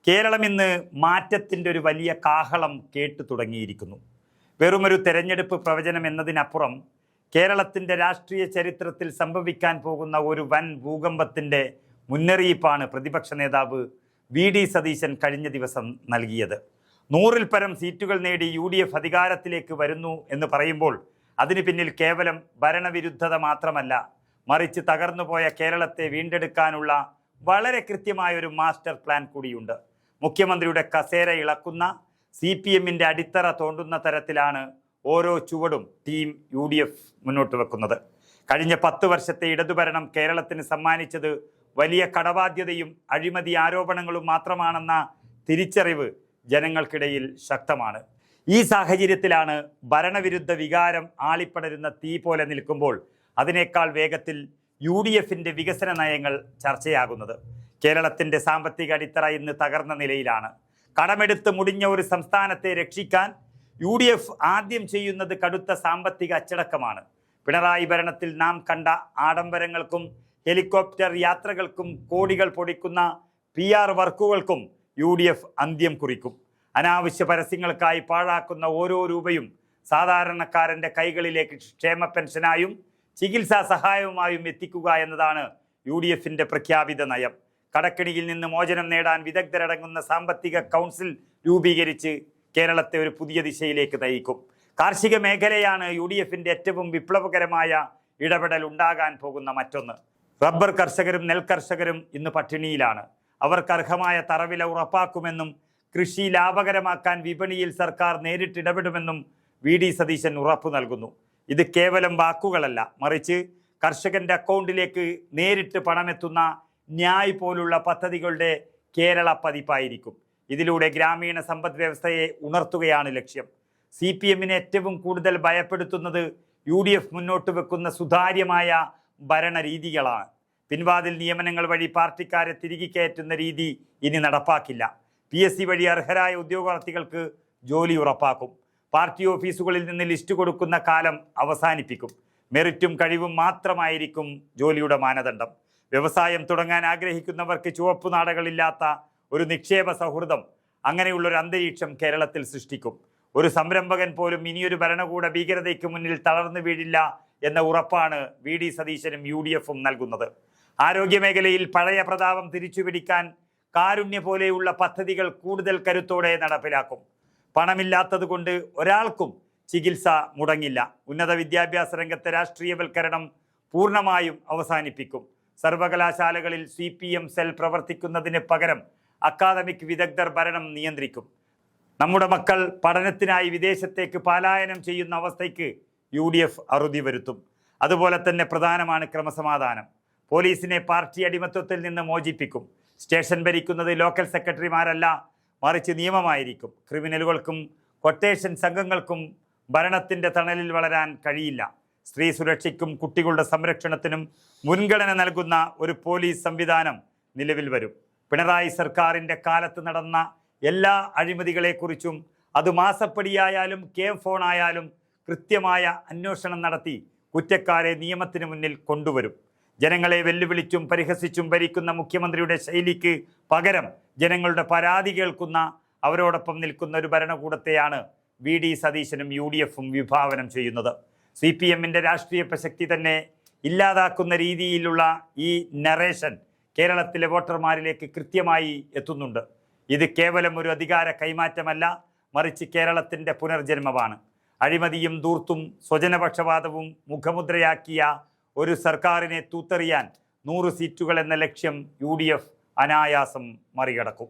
കേരളം ഇന്ന് മാറ്റത്തിൻ്റെ ഒരു വലിയ കാഹളം കേട്ടു തുടങ്ങിയിരിക്കുന്നു. വെറുമൊരു തെരഞ്ഞെടുപ്പ് പ്രവചനം എന്നതിനപ്പുറം കേരളത്തിൻ്റെ രാഷ്ട്രീയ ചരിത്രത്തിൽ സംഭവിക്കാൻ പോകുന്ന ഒരു വൻ ഭൂകമ്പത്തിൻ്റെ മുന്നറിയിപ്പാണ് പ്രതിപക്ഷ നേതാവ് വി.ഡി. സതീശൻ കഴിഞ്ഞ ദിവസം നൽകിയത്. 100-ൽ പരം സീറ്റുകൾ നേടി UDF അധികാരത്തിലേക്ക് വരുന്നു എന്ന് പറയുമ്പോൾ അതിന് പിന്നിൽ കേവലം ഭരണവിരുദ്ധത മാത്രമല്ല, മറിച്ച് തകർന്നുപോയ കേരളത്തെ വീണ്ടെടുക്കാനുള്ള വളരെ കൃത്യമായ ഒരു മാസ്റ്റർ പ്ലാൻ കൂടിയുണ്ട്. മുഖ്യമന്ത്രിയുടെ കസേര ഇളക്കുന്ന CPM-ന്റെ അടിത്തറ തോണ്ടുന്ന തരത്തിലാണ് ഓരോ ചുവടും ടീം UDF മുന്നോട്ട് വെക്കുന്നത്. കഴിഞ്ഞ 10 വർഷത്തെ ഇടതുഭരണം കേരളത്തിന് സമ്മാനിച്ചത് വലിയ കടബാധ്യതയും അഴിമതി ആരോപണങ്ങളും മാത്രമാണെന്ന തിരിച്ചറിവ് ജനങ്ങൾക്കിടയിൽ ശക്തമാണ്. ഈ സാഹചര്യത്തിലാണ് ഭരണവിരുദ്ധ വികാരം ആളിപ്പടരുന്ന തീ പോലെ നിൽക്കുമ്പോൾ അതിനേക്കാൾ വേഗത്തിൽ UDF-ന്റെ വികസന നയങ്ങൾ ചർച്ചയാകുന്നത്. കേരളത്തിൻ്റെ സാമ്പത്തിക അടിത്തറ ഇന്ന് തകർന്ന നിലയിലാണ്. കടമെടുത്ത് മുടിഞ്ഞ ഒരു സംസ്ഥാനത്തെ രക്ഷിക്കാൻ UDF ആദ്യം ചെയ്യുന്നത് കടുത്ത സാമ്പത്തിക അച്ചടക്കമാണ്. പിണറായി ഭരണത്തിൽ നാം കണ്ട ആഡംബരങ്ങൾക്കും ഹെലികോപ്റ്റർ യാത്രകൾക്കും കോടികൾ പൊടിക്കുന്ന PR വർക്കുകൾക്കും UDF അന്ത്യം കുറിക്കും. അനാവശ്യ പരസ്യങ്ങൾക്കായി പാഴാക്കുന്ന ഓരോ രൂപയും സാധാരണക്കാരൻ്റെ കൈകളിലേക്ക് ക്ഷേമ പെൻഷനായും ചികിത്സാ സഹായവുമായും എത്തിക്കുക എന്നതാണ് UDF-ന്റെ പ്രഖ്യാപിത നയം. കടക്കെണിയിൽ നിന്ന് മോചനം നേടാൻ വിദഗ്ധരടങ്ങുന്ന സാമ്പത്തിക കൗൺസിൽ രൂപീകരിച്ച് കേരളത്തെ ഒരു പുതിയ ദിശയിലേക്ക് നയിക്കും. കാർഷിക മേഖലയാണ് UDF-ന്റെ ഏറ്റവും വിപ്ലവകരമായ ഇടപെടൽ ഉണ്ടാകാൻ പോകുന്ന മറ്റൊന്ന്. റബ്ബർ കർഷകരും നെൽകർഷകരും ഇന്ന് പട്ടിണിയിലാണ്. അവർക്ക് അർഹമായ തറവില ഉറപ്പാക്കുമെന്നും കൃഷി ലാഭകരമാക്കാൻ വിപണിയിൽ സർക്കാർ നേരിട്ടിടപെടുമെന്നും വി.ഡി. സതീശൻ ഉറപ്പു നൽകുന്നു. ഇത് കേവലം വാക്കുകളല്ല, മറിച്ച് കർഷകന്റെ അക്കൗണ്ടിലേക്ക് നേരിട്ട് പണമെത്തുന്ന ന്യായ് പോലുള്ള പദ്ധതികളുടെ കേരള പതിപ്പായിരിക്കും. ഇതിലൂടെ ഗ്രാമീണ സമ്പദ് വ്യവസ്ഥയെ ഉണർത്തുകയാണ് ലക്ഷ്യം. CPM-നെ ഏറ്റവും കൂടുതൽ ഭയപ്പെടുത്തുന്നത് UDF മുന്നോട്ട് വെക്കുന്ന സുതാര്യമായ ഭരണരീതികളാണ്. പിൻവാതിൽ നിയമനങ്ങൾ വഴി പാർട്ടിക്കാരെ തിരികെ കയറ്റുന്ന രീതി ഇനി നടപ്പാക്കില്ല. PSC വഴി അർഹരായ ഉദ്യോഗാർത്ഥികൾക്ക് ജോലി ഉറപ്പാക്കും. പാർട്ടി ഓഫീസുകളിൽ നിന്ന് ലിസ്റ്റ് കൊടുക്കുന്ന കാലം അവസാനിപ്പിക്കും. മെറിറ്റും കഴിവും മാത്രമായിരിക്കും ജോലിയുടെ മാനദണ്ഡം. വ്യവസായം തുടങ്ങാൻ ആഗ്രഹിക്കുന്നവർക്ക് ചുവപ്പു നാടകളില്ലാത്ത ഒരു നിക്ഷേപ സൗഹൃദം, അങ്ങനെയുള്ളൊരു അന്തരീക്ഷം കേരളത്തിൽ സൃഷ്ടിക്കും. ഒരു സംരംഭകൻ പോലും ഇനിയൊരു ഭരണകൂട ഭീകരതയ്ക്ക് മുന്നിൽ തളർന്നു വീഴില്ല എന്ന ഉറപ്പാണ് വി.ഡി. സതീശനും UDF-ഉം നൽകുന്നത്. ആരോഗ്യമേഖലയിൽ പഴയ പ്രതാപം തിരിച്ചുപിടിക്കാൻ കാരുണ്യ പോലെയുള്ള പദ്ധതികൾ കൂടുതൽ കരുത്തോടെ നടപ്പിലാക്കും. പണമില്ലാത്തത് കൊണ്ട് ഒരാൾക്കും ചികിത്സ മുടങ്ങില്ല. ഉന്നത വിദ്യാഭ്യാസ രംഗത്തെ രാഷ്ട്രീയവൽക്കരണം പൂർണ്ണമായും അവസാനിപ്പിക്കും. സർവകലാശാലകളിൽ CPM സെൽ പ്രവർത്തിക്കുന്നതിന് പകരം അക്കാദമിക് വിദഗ്ധർ ഭരണം നിയന്ത്രിക്കും. നമ്മുടെ മക്കൾ പഠനത്തിനായി വിദേശത്തേക്ക് പലായനം ചെയ്യുന്ന അവസ്ഥയ്ക്ക് UDF അറുതി വരുത്തും. അതുപോലെ തന്നെ പ്രധാനമാണ് ക്രമസമാധാനം. പോലീസിനെ പാർട്ടി അടിമത്വത്തിൽ നിന്ന് മോചിപ്പിക്കും. സ്റ്റേഷൻ ഭരിക്കുന്നത് ലോക്കൽ സെക്രട്ടറിമാരല്ല, മറിച്ച് നിയമമായിരിക്കും. ക്രിമിനലുകൾക്കും കൊട്ടേഷൻ സംഘങ്ങൾക്കും ഭരണത്തിൻ്റെ തണലിൽ വളരാൻ കഴിയില്ല. സ്ത്രീ സുരക്ഷയ്ക്കും കുട്ടികളുടെ സംരക്ഷണത്തിനും മുൻഗണന നൽകുന്ന ഒരു പോലീസ് സംവിധാനം നിലവിൽ വരും. പിണറായി സർക്കാരിൻ്റെ കാലത്ത് നടന്ന എല്ലാ അഴിമതികളെക്കുറിച്ചും അത് മാസപ്പടിയായാലും ഫോൺ ആയാലും കൃത്യമായ അന്വേഷണം നടത്തി കുറ്റക്കാരെ നിയമത്തിന് മുന്നിൽ കൊണ്ടുവരും. ജനങ്ങളെ വെല്ലുവിളിച്ചും പരിഹസിച്ചും ഭരിക്കുന്ന മുഖ്യമന്ത്രിയുടെ ശൈലിക്ക് പകരം ജനങ്ങളുടെ പരാതി കേൾക്കുന്ന, അവരോടൊപ്പം നിൽക്കുന്ന ഒരു ഭരണകൂടത്തെയാണ് വി.ഡി. സതീശനും UDF-ഉം വിഭാവനം ചെയ്യുന്നത്. CPM-ന്റെ രാഷ്ട്രീയ പ്രസക്തി തന്നെ ഇല്ലാതാക്കുന്ന രീതിയിലുള്ള ഈ നറേഷൻ കേരളത്തിലെ വോട്ടർമാരിലേക്ക് കൃത്യമായി എത്തുന്നുണ്ട്. ഇത് കേവലം ഒരു അധികാര കൈമാറ്റമല്ല, മറിച്ച് കേരളത്തിൻ്റെ പുനർജന്മമാണ്. അഴിമതിയും ധൂർത്തും സ്വജനപക്ഷപാതവും മുഖമുദ്രയാക്കിയ ഒരു സർക്കാരിനെ തൂത്തെറിയാൻ 100 സീറ്റുകൾ എന്ന ലക്ഷ്യം UDF അനായാസം മറികടക്കും.